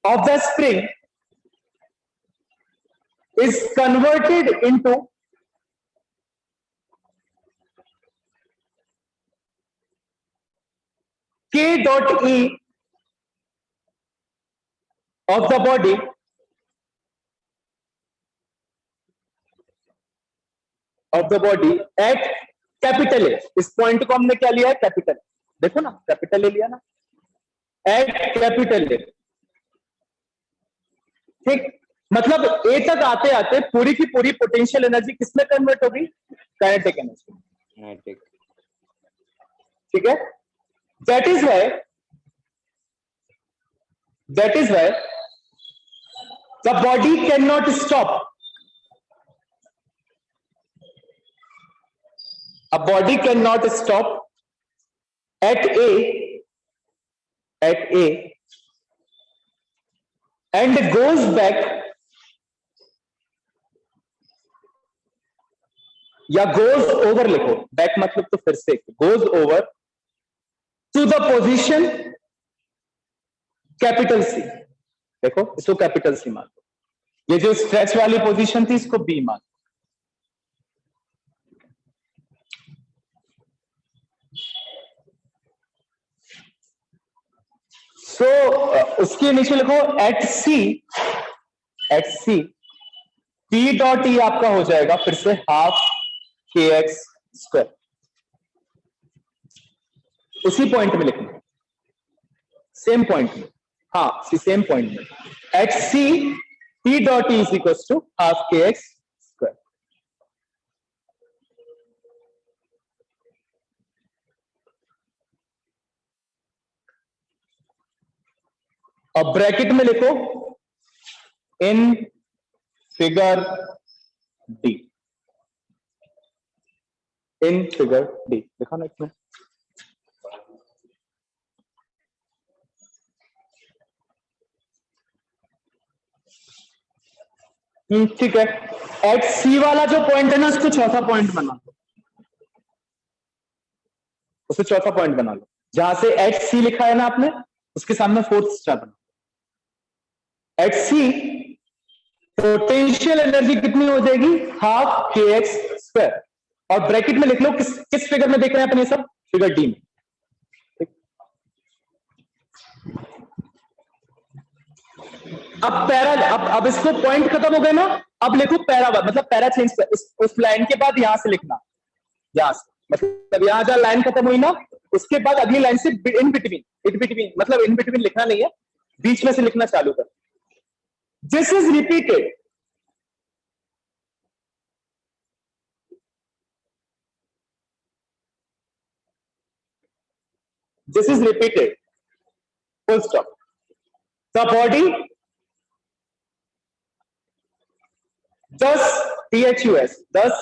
[SPEAKER 1] of the spring is converted into K dot E of the body at capital A. इस point को हमने क्या लिया है? Capital. देखो ना, capital A लिया ना, एट कैपिटल ए। ठीक, मतलब ए तक आते आते पूरी की पूरी पोटेंशियल एनर्जी किसमें कन्वर्ट होगी? Kinetic energy. ठीक है, that is why the body can not stop. A body cannot stop at A and goes back, या goes over लिखो, back मतलब तो फिर से goes over to the position capital C। देखो, इसको कैपिटल C मान लो, ये जो स्ट्रेच वाली पोजीशन थी इसको B मान लो, सो उसके नीचे लिखो at C P dot E आपका हो जाएगा फिर से हाफ के एक्स स्क्वायर। उसी पॉइंट में लिखना, सेम पॉइंट में, हाँ सेम पॉइंट में, at C P dot E is equal to half K X square. अब ब्रैकेट में लिखो in figure D, in figure D लिखा ना इसमें। ठीक है, एट सी वाला जो पॉइंट है ना उसको चौथा पॉइंट बना लो, उसे चौथा पॉइंट बना लो। जहां से एट सी लिखा है ना आपने, उसके सामने फोर्थ स्टार बना। एट सी पोटेंशियल एनर्जी कितनी हो जाएगी, हाफ के एक्स स्क्वायर। और ब्रैकेट में लिख लो किस फिगर में देख रहे हैं अपन ये सब, फिगर डी में। अब पैरा, अब इसको पॉइंट खत्म हो गए ना, अब लिखो पैरा, मतलब पैरा चेंज कर, उस लाइन के बाद यहां से लिखना, यहां से, मतलब यहां जहां लाइन खत्म हुई ना उसके बाद अगली लाइन से इन बिटवीन, मतलब इन बिटवीन लिखना नहीं है, बीच में से लिखना चालू कर। This is repeated, this is repeated, full stop. The body thus THUS thus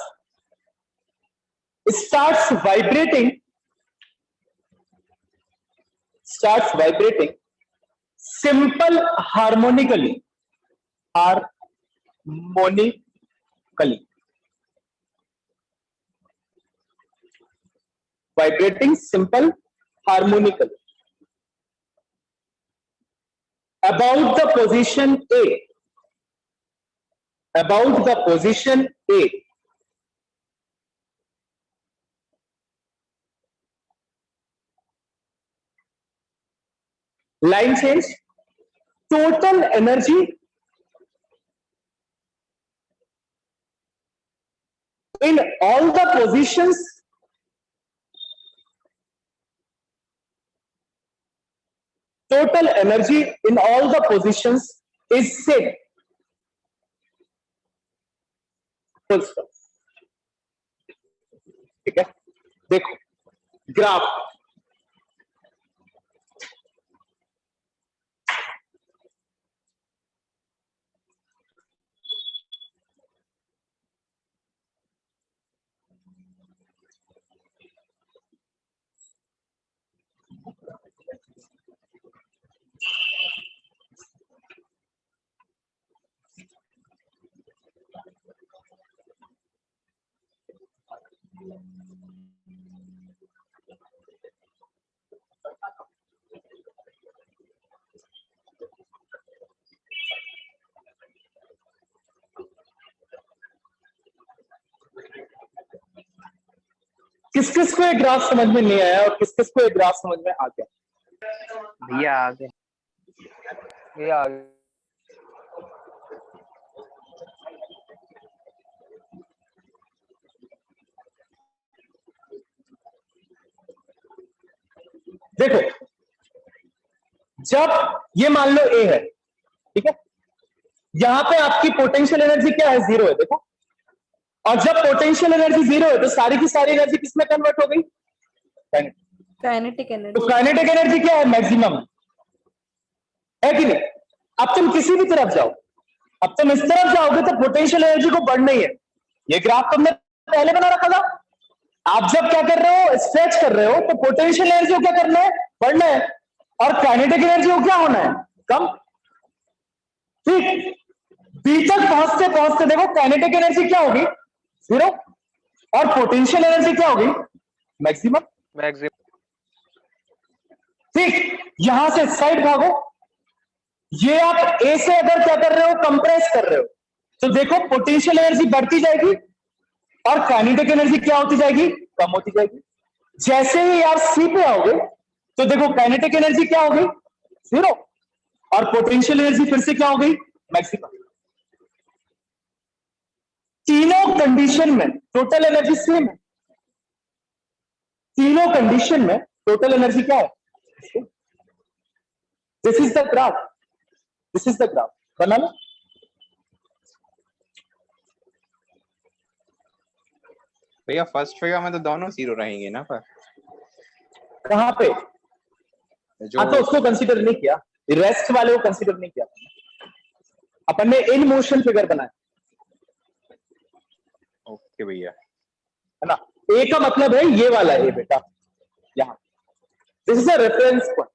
[SPEAKER 1] starts vibrating simple harmonically vibrating simple harmonically about the position A, line change, total energy in all the positions is same. Full stop. ठीक है, देखो graph, किस किस को ये graph समझ में नहीं आया और किस किस को ये ग्राफ समझ में आ गया?
[SPEAKER 4] भैया आगे, भैया आगे।
[SPEAKER 1] देखो जब ये मान लो ए है, ठीक है, यहां पे आपकी पोटेंशियल एनर्जी क्या है, जीरो है, देखो। और जब पोटेंशियल एनर्जी जीरो है तो सारी की सारी एनर्जी किसमें कन्वर्ट हो गई,
[SPEAKER 5] काइनेटिक एनर्जी।
[SPEAKER 1] तो काइनेटिक एनर्जी क्या है, मैक्सिमम है कि नहीं। अब तुम किसी भी तरफ जाओ, अब तुम इस तरफ जाओगे तो पोटेंशियल एनर्जी को बढ़ना ही है। ये ग्राफ तुमने पहले बना रखा था। आप जब क्या कर रहे हो, स्ट्रेच कर रहे हो, तो पोटेंशियल एनर्जी को क्या करना है, बढ़ना है, और काइनेटिक एनर्जी को क्या होना है, कम। ठीक, बी तक पहुंचते पहुंचते देखो काइनेटिक एनर्जी क्या होगी, जीरो, और पोटेंशियल एनर्जी क्या होगी, मैक्सिमम। ठीक, यहां से साइड भागो, ये आप ए से अगर क्या कर रहे हो, कंप्रेस कर रहे हो, तो देखो पोटेंशियल एनर्जी बढ़ती जाएगी और काइनेटिक एनर्जी क्या होती जाएगी, कम होती जाएगी। जैसे ही आप सी पे आओगे तो देखो काइनेटिक एनर्जी क्या होगी, 0, और पोटेंशियल एनर्जी फिर से क्या हो गई, मैक्सिमम। तीनों कंडीशन में टोटल एनर्जी सेम है, तीनों कंडीशन में टोटल एनर्जी क्या है, this is the graph, this is the graph, बना लो।
[SPEAKER 3] भैया फर्स्ट फिगर में तो दोनों 0 रहेंगे ना, पर
[SPEAKER 1] कहां पे,
[SPEAKER 3] जो
[SPEAKER 1] हाँ तो उसको कंसीडर नहीं किया, रेस्ट वाले को कंसीडर नहीं किया, अपन ने इन मोशन फिगर बनाया,
[SPEAKER 3] ओके भैया,
[SPEAKER 1] है ना। ए का मतलब है ये वाला ए बेटा, यहां, this is a reference point.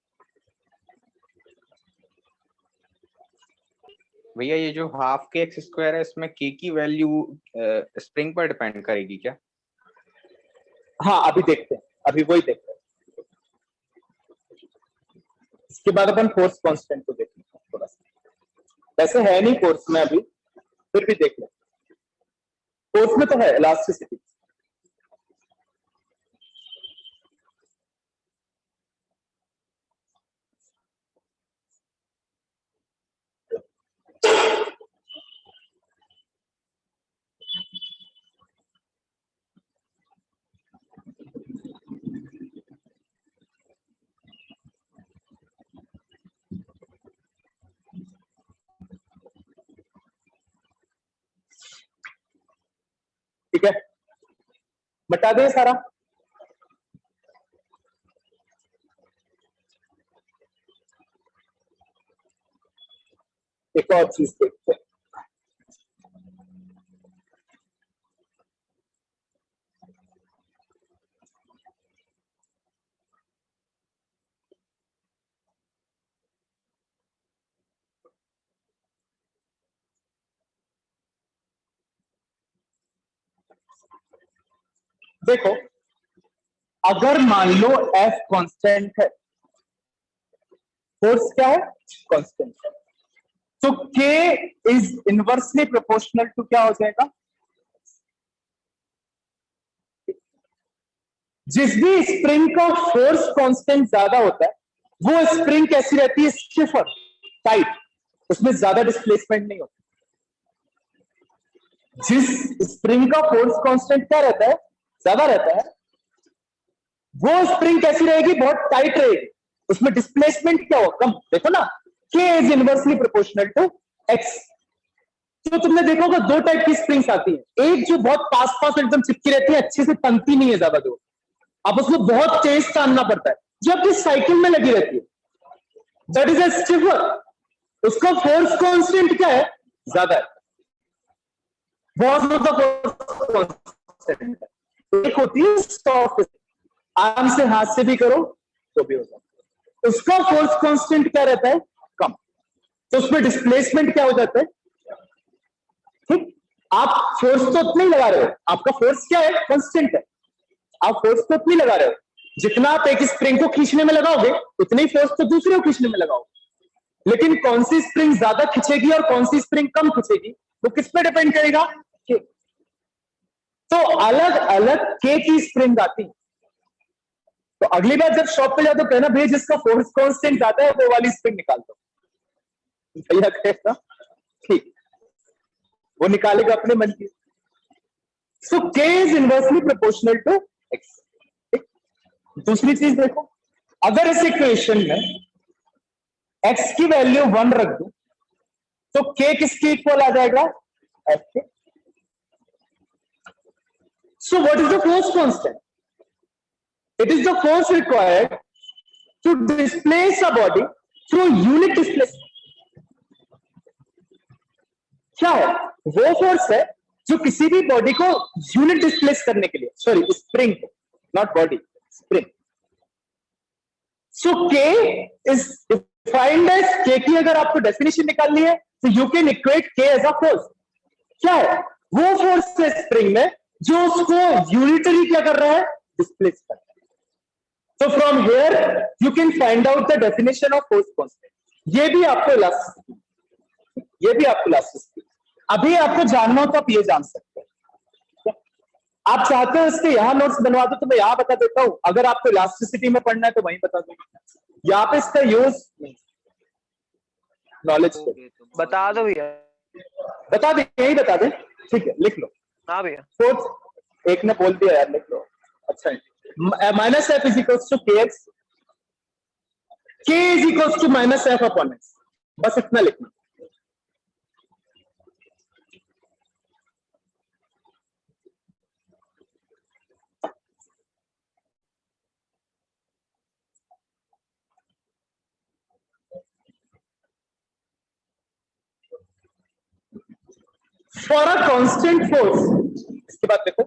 [SPEAKER 3] भैया ये जो हाफ के एक्स स्क्वायर है इसमें के की वैल्यू स्प्रिंग पर डिपेंड करेगी क्या?
[SPEAKER 1] हाँ अभी देखते हैं, अभी वही देखते हैं, इसके बाद अपन फोर्स कांस्टेंट को देखते हैं थोड़ा सा, वैसे है नहीं कोर्स में अभी, फिर भी देख लें, कोर्स में तो है इलास्टिसिटी। ठीक है, बता दें सारा, एक और चीज देखते हैं, देखो अगर मान लो F कांस्टेंट है, फोर्स क्या है, कांस्टेंट है, तो K is inversely proportional to क्या हो जाएगा, जिस भी स्प्रिंग का फोर्स कांस्टेंट ज्यादा होता है वो स्प्रिंग कैसी रहती है, स्टिफर, टाइट, उसमें ज्यादा डिस्प्लेसमेंट नहीं होता। जिस स्प्रिंग का फोर्स कांस्टेंट क्या रहता है, ज्यादा रहता है, वो स्प्रिंग कैसी रहेगी, बहुत टाइट रहेगी, उसमें डिस्प्लेसमेंट क्या होगा, कम। देखो ना, K is inversely proportional to X। तो तुमने देखा होगा दो टाइप की स्प्रिंग्स आती है, एक जो बहुत पास पास एकदम चिपकी रहती है, अच्छे से तनती नहीं है ज्यादा दूर, अब उसको बहुत तेज तानना पड़ता है, जो आपकी साइकिल में लगी रहती है, दैट इज ए स्टिफर, उसका फोर्स कांस्टेंट क्या है, ज्यादा है, बहुत ज्यादा फोर्स कांस्टेंट है। एक होती है सॉफ्ट, आराम से हाथ से भी करो तो भी होता है, उसका फोर्स कांस्टेंट क्या रहता है, कम, तो उसमें डिस्प्लेसमेंट क्या हो जाता है, ठीक। आप फोर्स तो उतना ही लगा रहे हो, आपका फोर्स क्या है, कांस्टेंट है, आप फोर्स तो उतनी लगा रहे हो, जितना आप एक स्प्रिंग को खींचने में लगाओगे उतनी फोर्स तो दूसरे को खींचने में लगाओगे, लेकिन कौन सी स्प्रिंग ज्यादा खींचेगी और कौन सी स्प्रिंग कम खींचेगी वो किस पे डिपेंड करेगा, के। तो अलग अलग के की स्प्रिंग आती, तो अगली बार जब शॉप पे जाओ तो कहना भैया जिसका फोर्स कांस्टेंट ज्यादा है वो वाली स्प्रिंग निकाल दो, भैया कहेगा ठीक, वो निकालेगा अपने मन की। So K is inversely proportional to X. दूसरी चीज देखो, अगर इस इक्वेशन में x की वैल्यू 1 रख दूं तो k किसके इक्वल आ जाएगा, f के। So what is the force constant, it is the force required to displace a body through unit displacement. क्या है, वो फोर्स है जो किसी भी बॉडी को यूनिट डिस्प्लेस करने के लिए, सॉरी स्प्रिंग को, not body, spring. So K is defined as, के की अगर आपको डेफिनेशन निकालनी है तो यू कैन इक्वेट के एज अ फोर्स। क्या है, वो फोर्स है स्प्रिंग में जो उसको यूनिटरी क्या कर रहा है, डिस्प्लेस कर रहा है। So from here you can find out the definition of force constant. ये भी आपको इलास्टिसिटी, ये भी आपको इलास्टिसिटी। अभी आपको जानना हो तो आप ये जान सकते हैं, आप चाहते हो इसके यहाँ नोट्स बनवा दो तो मैं यहाँ बता देता हूं, अगर आपको इलास्टिसिटी में पढ़ना है तो वहीं बता दूंगा, यहाँ पे इसका यूज नहीं। नॉलेज को।
[SPEAKER 4] ओके, तो बता दो भैया।
[SPEAKER 1] बता दे, यही बता दे, ठीक है, लिख लो।
[SPEAKER 4] हाँ भैया।
[SPEAKER 1] फोर्थ एक ने बोल दिया यार, लिख लो। अच्छा, minus F is equal to K X, K is equal to minus F upon X, बस इतना लिखना। फॉर अ कांस्टेंट फोर्स, इसके बाद देखो,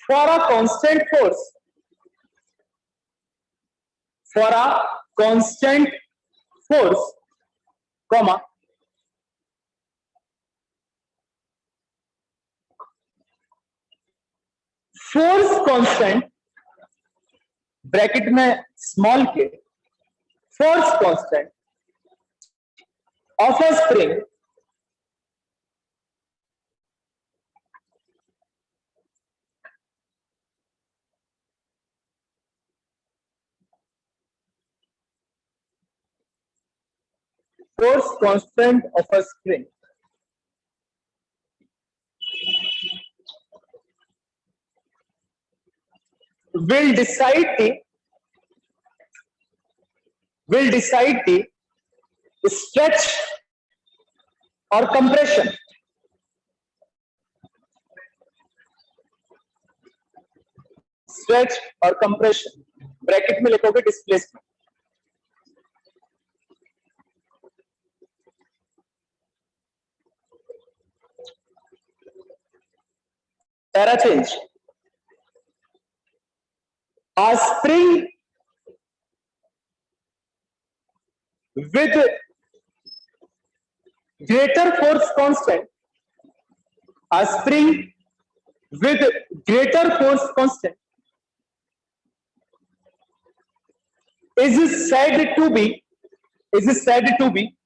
[SPEAKER 1] for a constant force, for a constant force, comma, force constant, bracket में small के, force constant of a spring force constant of a spring will decide the stretch or compression bracket में लिखोगे displacement. Para change, a spring with greater force constant, a spring with greater force constant is said to be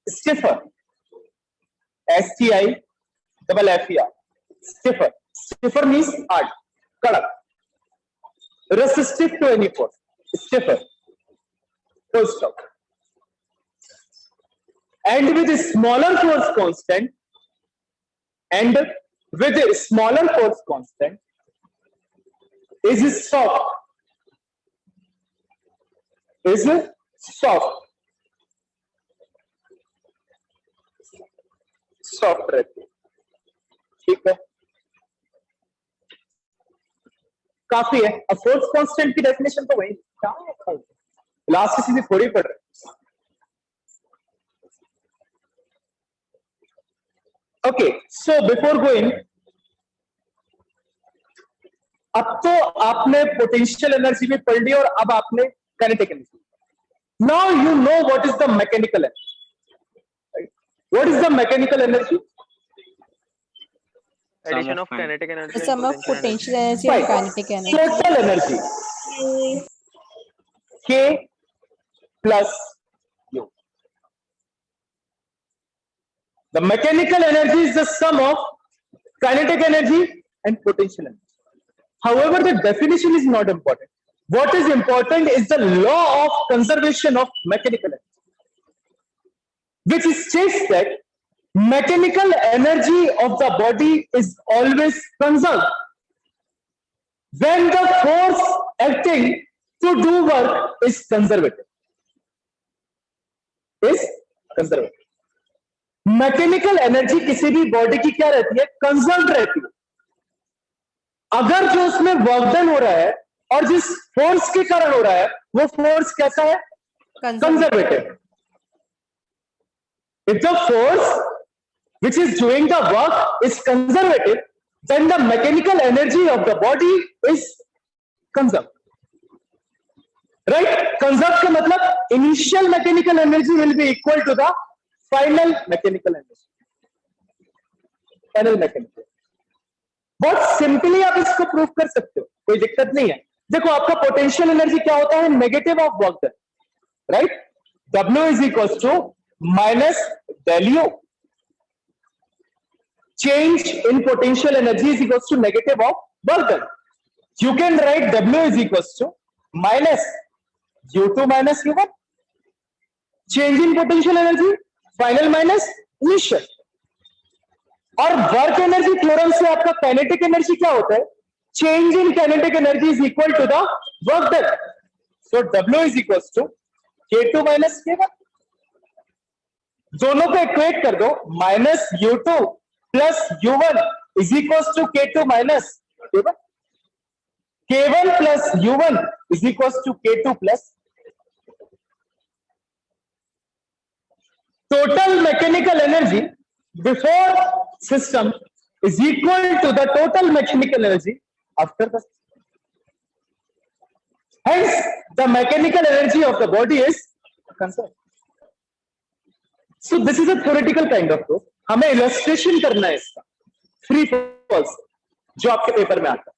[SPEAKER 1] stiffer, STIFFER, stiffer means hard, kadak, resistive to any force, stiffer, full stop. And with a smaller force constant is soft, soft रहती है, ठीक है, काफी है। अब force constant की definition तो वही, क्या लास्ट से सीधे थोड़ी पढ़ रहे। ओके, सो बिफोर गोइंग, अब तो आपने पोटेंशियल एनर्जी भी पढ़ ली और अब आपने kinetic energy. Now you know what is the mechanical energy. What is the mechanical energy?
[SPEAKER 4] Addition of kinetic energy.
[SPEAKER 5] The
[SPEAKER 4] and
[SPEAKER 5] sum of potential energy and kinetic energy.
[SPEAKER 1] Total energy K plus U. The mechanical energy is the sum of kinetic energy and potential energy. However, the definition is not important. What is important is the law of conservation of mechanical energy, which states that mechanical energy of the body is always conserved when the force acting to do work is conservative. Mechanical energy किसी भी body की क्या रहती है? Conserve रहती है। अगर जो उसमें वर्क डन हो रहा है और जिस फोर्स के कारण हो रहा है वो फोर्स कैसा है? Conservative. If the force which is doing the work is conservative, then the mechanical energy of the body is conserved. Right? Conserved का मतलब initial mechanical energy will be equal to the final mechanical energy. Final mechanical. बहुत simply आप इसको prove कर सकते हो, कोई दिक्कत नहीं है। देखो आपका पोटेंशियल एनर्जी क्या होता है? Negative of work done, right? W is equals to minus del U. Change in potential energy is equals to negative of work done. You can write W is equals to minus U2 minus U1. Change in potential energy final minus initial. और work energy theorem से आपका kinetic energy क्या होता है? Change in kinetic energy is equal to the work done. So W is equal to K2 minus K1। दोनों को equate कर दो, minus U2 plus U1 is equal to K2 minus K1। K1 plus U1 is equal to K2 plus. Total mechanical energy before system is equal to the total mechanical energy after the system. Hence, the mechanical energy of the body is conserved. So this is a theoretical kind of proof. हमें illustration करना है इसका free fall जो आपके paper में आता है।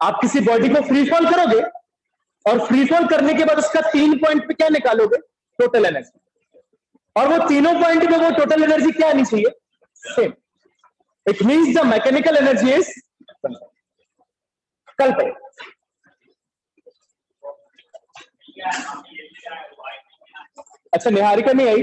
[SPEAKER 1] आप किसी बॉडी को फ्री फॉल करोगे और फ्री फॉल करने के बाद उसका 3 पॉइंट पे क्या निकालोगे? Total energy. और वो तीनों पॉइंट में वो टोटल एनर्जी क्या आनी चाहिए? Same. It means the mechanical energy is कल पे। अच्छा, निहारिका नहीं आई?